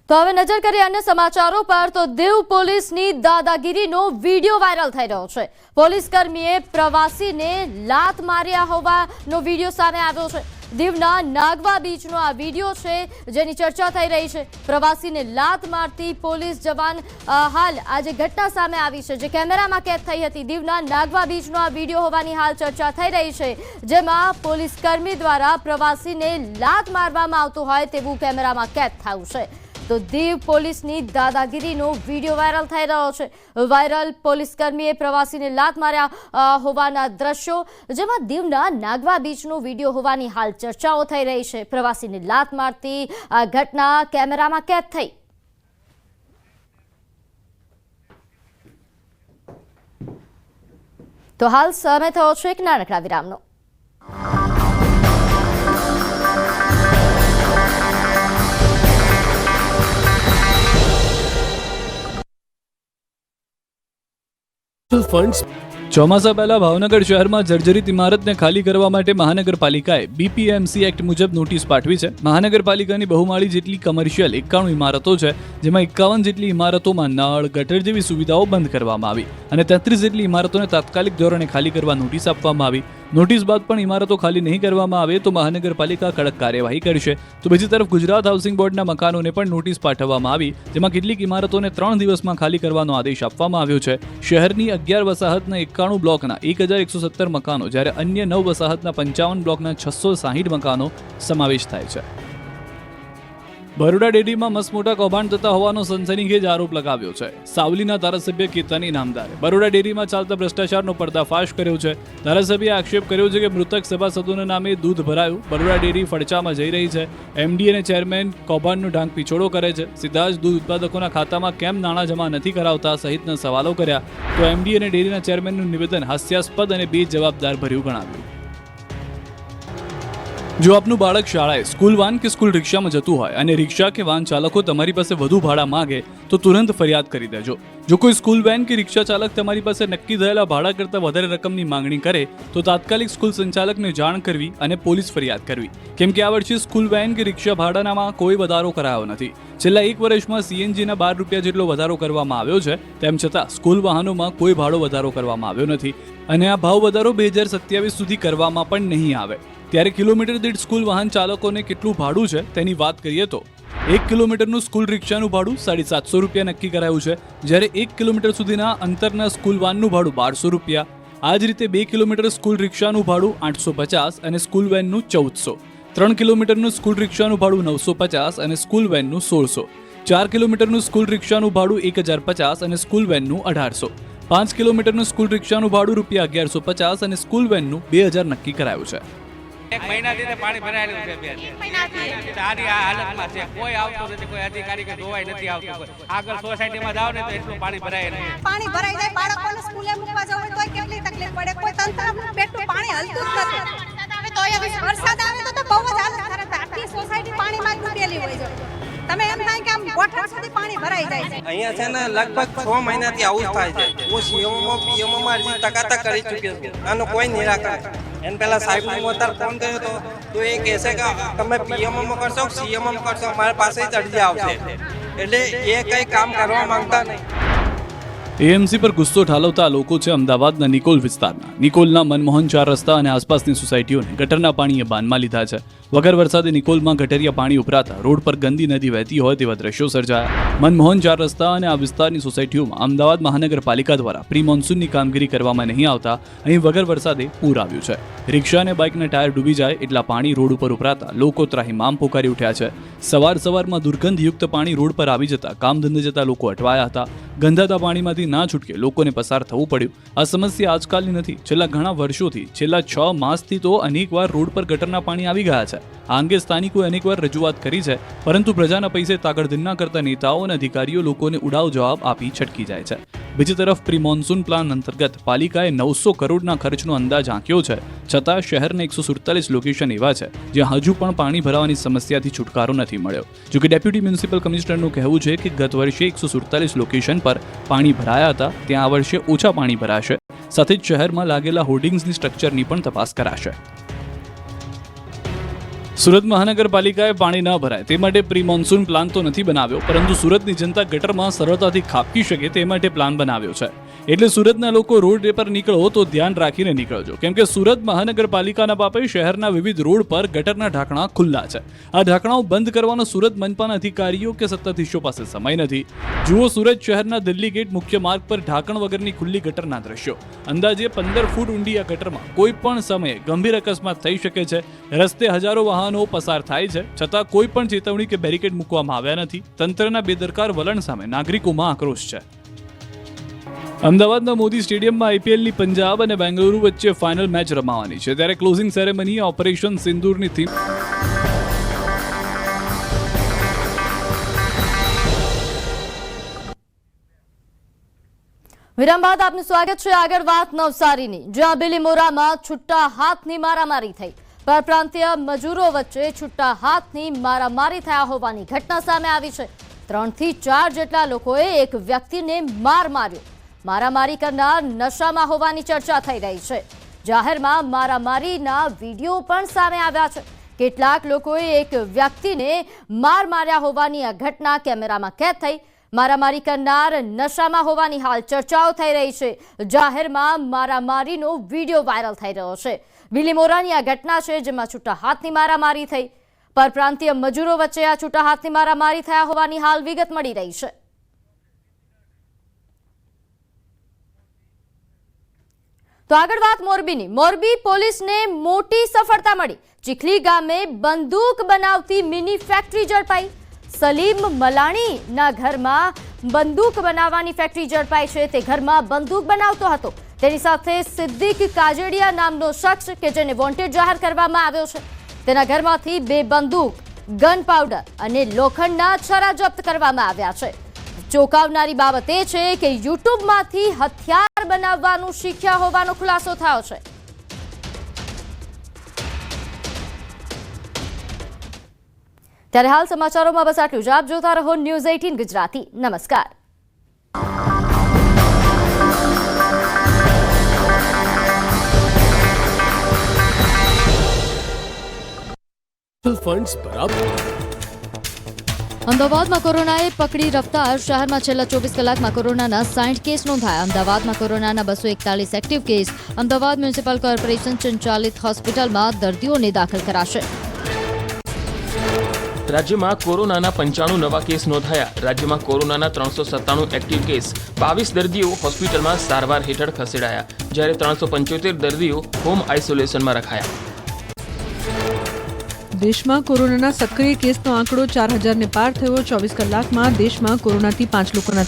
તો હવે નજર કરીએ અન્ય સમાચારો પર તો દીવ પોલીસની દાદાગીરીનો વિડીયો વાયરલ થઈ રહ્યો છે। પોલીસ કર્મીએ પ્રવાસીને લાત માર્યા હોવાનો વિડીયો સામે આવ્યો છે। દીવના નાગવા બીચનો આ વિડીયો છે જેની ચર્ચા થઈ રહી છે। પ્રવાસીને લાત મારતી પોલીસ જવાન હાલ આજે ઘટના સામે આવી છે જે કેમેરામાં કેદ થઈ હતી। દીવના નાગવા બીચનો આ વિડીયો હોવાની હાલ ચર્ચા થઈ રહી છે જેમાં પોલીસ કર્મી દ્વારા પ્રવાસીને લાત મારવામાં આવતો હોય તેવું કેમેરામાં કેદ થયું છે। તો દીવ પોલીસની દાદાગીરીનો વિડીયો વાયરલ થઈ રહ્યો છે। વાયરલ પોલીસ કર્મીએ પ્રવાસીને લાત માર્યા હોવાના દ્રશ્યો જેમાં દીવના નાગવા બીચનો વિડીયો હોવાની હાલ ચર્ચાઓ થઈ રહી છે। પ્રવાસીને લાત મારતી આ ઘટના કેમેરામાં કેદ થઈ। તો હાલ સમય થયો છે એક નાનકડા વિરામનો। ફંડ્સ ચોમાસા પહેલા ભાવનગર શહેરમાં જર્જરિત ઇમારતને ખાલી કરવા માટે મહાનગરપાલિકાએ બીપીએમસી એક્ટ મુજબ નોટિસ પાઠવી છે। મહાનગરપાલિકાની બહુમાળી જેટલી કમર્શિયલ 91 ઇમારતો છે જેમાં 51 જેટલી ઇમારતોમાં નળ ગટર જેવી સુવિધાઓ બંધ કરવામાં આવી અને 33 જેટલી ઇમારતોને તાત્કાલિક ધોરણે ખાલી કરવા નોટિસ આપવામાં આવી। નોટિસ બાદ પણ ઇમારતો ખાલી નહીં કરવામાં આવે તો મહાનગરપાલિકા કડક કાર્યવાહી કરશે। તો બીજી તરફ ગુજરાત હાઉસિંગ બોર્ડના મકાનોને પણ નોટિસ પાઠવવામાં આવી જેમાં કેટલીક ઇમારતોને 3 દિવસમાં ખાલી કરવાનો આદેશ આપવામાં આવ્યો છે। શહેરની 11 વસાહતના 91 બ્લોકના 1117 મકાનો જ્યારે અન્ય 9 વસાહતના 55 બ્લોકના 660 મકાનો સમાવેશ થાય છે। બરોડા ડેરીમાં મસમોટા કૌભાંડ થતા હોવાનો સનસનીખેજ આરોપ લગાવ્યો છે। સાવલીના ધારાસભ્ય કેતન ઇનામદારે બરોડા ડેરીમાં ચાલતા ભ્રષ્ટાચારનો પર્દાફાશ કર્યો છે। ધારાસભ્યએ આક્ષેપ કર્યો છે કે મૃતક સભાસદોના નામે દૂધ ભરાયું, બરોડા ડેરી ફડચામાં જઈ રહી છે। એમડી અને ચેરમેન કૌભાંડનો ઢાંક પીછોડો કરે છે, સીધા જ દૂધ ઉત્પાદકોના ખાતામાં કેમ નાણાં જમા નથી કરાવતા સહિતના સવાલો કર્યા। તો એમડી અને ડેરીના ચેરમેનનું નિવેદન હાસ્યાસ્પદ અને બેજવાબદાર ભર્યું ગણાવ્યું। જો આપનું બાળક શાળાએ સ્કૂલ વાન કે સ્કૂલ રિક્ષામાં જતું હોય અને રિક્ષા કે વાન ચાલકો તમારી પાસે વધુ ભાડા માંગે તો તુરંત ફરિયાદ કરી દેજો। જો કોઈ સ્કૂલ વેન કે રિક્ષા ચાલક તમારી પાસે નક્કી થયેલા ભાડા કરતાં વધારે રકમની માંગણી કરે તો તાત્કાલિક સ્કૂલ સંચાલકને જાણ કરવી અને પોલીસ ફરિયાદ કરવી, કેમ કે આ વર્ષે સ્કૂલ વેન કે રિક્ષા ભાડાનામાં કોઈ વધારો કરાયો નથી। છેલ્લા 1 વર્ષમાં સીએનજીના 12 રૂપિયા જેટલો વધારો કરવામાં આવ્યો છે, તેમ છતાં સ્કૂલ વાહનોમાં કોઈ ભાડો વધારો કરવામાં આવ્યો નથી અને આ ભાવ વધારો 2027 સુધી કરવામાં પણ નહીં આવે। ત્યારે કિલોમીટર દીઠ સ્કૂલ વાહન ચાલકોને કેટલું ભાડું છે તેની વાત કરીએ તો 1 કિલોમીટરનું સ્કૂલ રિક્ષાનું ભાડું 750 રૂપિયા નક્કી કરાયું છે, જ્યારે 1 કિલોમીટર સુધીના અંતરના સ્કૂલ વાનનું ભાડું 1200 રૂપિયા। આ જ રીતે 2 કિલોમીટર સ્કૂલ રિક્ષાનું ભાડું 850 અને સ્કૂલ વેનનું 1400, 3 કિલોમીટરનું સ્કૂલ રિક્ષાનું ભાડું 950 અને સ્કૂલ વેનનું 1600, 4 કિલોમીટરનું સ્કૂલ રિક્ષાનું ભાડું 1050 અને સ્કૂલ વેનનું 1800, 5 કિલોમીટરનું સ્કૂલ રિક્ષાનું ભાડું રૂપિયા 1150 અને સ્કૂલ વેનનું 2000 નક્કી કરાયું છે। એક મહિનાથી પાણી ભરાયેલું છે, બેન સારી આ હાલતમાં છે, કોઈ આવતું નથી, કોઈ અધિકારી કે જોવાય નથી આવતું। આગળ સોસાયટીમાં જાવ ને તો એટલું પાણી ભરાય નહીં, પાણી ભરાઈ જાય, બાળકોને સ્કૂલે મૂકવા જવું હોય તો કેટલી તકલીફ પડે, કોઈ તંત્ર બેઠું પાણી હલતું જ નથી। વરસાદ આવે તો બહુ જ હાલત ખરાબ, આખી સોસાયટી પાણીમાં ડૂબેલી હોય છે। તમે એમ થાય કે આમ ગોઠણ સુધી પાણી ભરાઈ જાય છે। અહીંયા છે ને લગભગ 6 મહિનાથી આવું થાય છે। હું સીએમઓમાં પીએમઓમાં અરજી તકાતા કરી ચૂક્યો છું, આનો કોઈ નિરાકરણ। એને પહેલા સાહેબને હું અત્યારે ફોન કર્યો તો એ કહેશે કે તમે પીએમઓમાં કરશો સીએમઓમાં કરશો, મારી પાસે જ અરજી આવશે, એટલે એ કંઈ કામ કરવા માંગતા નહીં। એએમસી પર ગુસ્સો ઠાલવતા લોકો છે અમદાવાદના નિકોલ વિસ્તારના। નિકોલના મનમોહન 4 રસ્તા અને આસપાસની સોસાયટીઓને ગટરના પાણીએ બાનમાં લીધા છે। વગર વરસાદે નિકોલમાં ગટરિયા પાણી ઉભરાતા રોડ પર ગંદી નદી વહેતી હોય તેવા દ્રશ્યો સર્જાયા। મનમોહન 4 રસ્તા અને આ વિસ્તારની સોસાયટીઓમાં અમદાવાદ મહાનગરપાલિકા દ્વારા પ્રી મોન્સૂનની કામગીરી કરવામાં નહીં આવતા અહીં વગર વરસાદે પૂર આવ્યું છે। રિક્ષા અને બાઇકના ટાયર ડૂબી જાય એટલા પાણી રોડ ઉપર ઉભરાતા લોકો ત્રાહિમામ પોકારી ઉઠ્યા છે। સવારમાં દુર્ગંધયુક્ત પાણી રોડ પર આવી જતા કામ ધંધે જતા લોકો અટવાયા હતા। ગંધાતા પાણીમાંથી ના છૂટકે લોકોને પસાર થવું પડ્યું। આ સમસ્યા આજકાલની નથી, છેલ્લા ઘણા વર્ષોથી, છેલ્લા 6 માસથી તો અનેકવાર રોડ પર ગટરના પાણી આવી ગયા છે। આ અંગે સ્થાનિકોએ અનેકવાર રજૂઆત કરી છે, પરંતુ પ્રજાના પૈસે તાકડધન કરતા નેતાઓ અને અધિકારીઓ લોકોને ઉડાવ જવાબ આપી છટકી જાય છે। બીજી તરફ પ્રી મોન્સૂન પ્લાન અંતર્ગત પાલિકાએ 900 કરોડના ખર્ચનો અંદાજ આંક્યો છે, છતાં શહેરના 147 લોકેશન એવા છે જ્યાં હજુ પણ પાણી ભરાવાની સમસ્યાથી છુટકારો નથી મળ્યો। જોકે ડેપ્યુટી મ્યુનિસિપલ કમિશનરનું કહેવું છે કે ગત વર્ષે 147 લોકેશન પર પાણી ભરાયા હતા, ત્યાં આ વર્ષે ઓછા પાણી ભરાશે, સાથે જ શહેરમાં લાગેલા હોર્ડિંગ્સની સ્ટ્રક્ચરની પણ તપાસ કરાશે। સુરત મહાનગરપાલિકાએ પાણી ન ભરાય તે માટે પ્રી મોન્સૂન પ્લાન તો નથી બનાવ્યો, પરંતુ સુરતની જનતા ગટરમાં સરળતાથી ખાબકી શકે તે માટે પ્લાન બનાવ્યો છે. એટલે સુરતના લોકો રોડ પર નીકળો તો ધ્યાન રાખીને નીકળજો, કેમ કે સુરત મહાનગરપાલિકાના પાપે શહેરના વિવિધ રોડ પર ગટરના ઢાંકણા ખુલ્લા છે. આ ઢાંકણાઓ બંધ કરવાનો સુરત મનપાના અધિકારીઓ કે સત્તાધીશો પાસે સમય નથી. જુઓ સુરત શહેરના દિલ્હી ગેટ મુખ્ય માર્ગ પર ઢાંકણ વગરની ખુલ્લી ગટરના દ્રશ્યો. અંદાજે 15 ફૂટ ઊંડી આ ગટરમાં કોઈ પણ સમયે ગંભીર અકસ્માત થઈ શકે છે. રસ્તે હજારો વાહનો પસાર થાય છે, છતાં કોઈ પણ ચેતવણી કે બેરિકેડ મૂકવામાં આવ્યા નથી. તંત્રના બેદરકાર વલણ સામે નાગરિકોમાં આક્રોશ છે. અમદાવાદના મોદી સ્ટેડિયમમાં આઈપીએલની પંજાબ અને બેંગલુરુ વચ્ચે ફાઇનલ મેચ રમાવાની છે, ત્યારે ક્લોઝિંગ સેરેમની ઓપરેશન સિંદૂરની થીમ વિરામ બાદ આપનું સ્વાગત છે. આગળ વાત નવસારીની, જ્યાં બિલીમોરામાં છૂટા હાથની મારામારી થઈ. પરપ્રાંતીય મજૂરો વચ્ચે છૂટા હાથની મારામારી થયા હોવાની ઘટના સામે આવી છે. 3 થી 4 જેટલા લોકોએ એક વ્યક્તિને માર માર્યો. મારામારી કરનાર નશામાં હોવાની ચર્ચા થઈ રહી છે. જાહેરમાં મારામારીના વિડીયો પણ સામે આવ્યા છે. કેટલાક લોકોએ એક વ્યક્તિને માર માર્યા હોવાની આ ઘટના કેમેરામાં કેદ થઈ. મારામારી કરનાર નશામાં હોવાની હાલ ચર્ચાઓ થઈ રહી છે. જાહેરમાં મારામારીનો વિડીયો વાયરલ થઈ રહ્યો છે. બિલીમોરાની આ ઘટના છે, જેમાં છૂટા હાથની મારામારી થઈ. પરપ્રાંતીય મજૂરો વચ્ચે આ છૂટા હાથની મારામારી થયા હોવાની હાલ વિગત મળી રહી છે. તો આગળ વાત મોરબીની. મોરબી પોલીસને મોટી સફળતા મળી. ચીખલી ગામે બંદૂક બનાવતી મિની ફેક્ટરી ઝડપાઈ. સલીમ મલાણીના ઘરમાં બંદૂક બનાવવાની ફેક્ટરી ઝડપાઈ છે. તે ઘરમાં બંદૂક બનાવતો હતો. તેની સાથે સિદ્દીક કાજડિયા નામનો શખ્સ કે જેને વોન્ટેડ જાહેર કરવામાં આવ્યો છે. તેના ઘરમાંથી 2 બંદૂક, ગન પાવડર અને લોખંડના છરા જપ્ત કરવામાં આવ્યા છે. ચોંકાવનારી બાબત એ છે કે યુટ્યુબમાંથી હથિયાર બનાવવાનું શીખ્યા હોવાનો ખુલાસો થયો છે. ત્યારે હાલ સમાચારોમાં બસ આટલું જ. આપ જોતા રહો ન્યૂઝ 18 ગુજરાતી. નમસ્કાર. ફંડ્સ બરાબર. અમદાવાદમાં કોરોનાએ પકડી રફતાર. શહેરમાં છેલ્લા 24 કલાકમાં કોરોનાના 60 કેસ નોંધાયા. અમદાવાદમાં કોરોનાના 241 active case. Ahmedabad municipal corporation સંચાલિત હોસ્પિટલમાં દર્દીઓને દાખલ કરાશે. રાજ્યમાં કોરોનાના 95 નવા કેસ નોંધાયા. રાજ્યમાં કોરોનાના 397 એક્ટિવ કેસ. 22 દર્દીઓ હોસ્પિટલમાં સારવાર હેઠળ ખસેડાયા, જ્યારે 375 દર્દીઓ હોમ આઇસોલેશનમાં રખાયા. દેશમાં કોરોનાના સક્રિય કેસનો આંકડો 4000ને પાર થયો. 24 કલાકમાં દેશમાં કોરોનાથી 5 લોકોના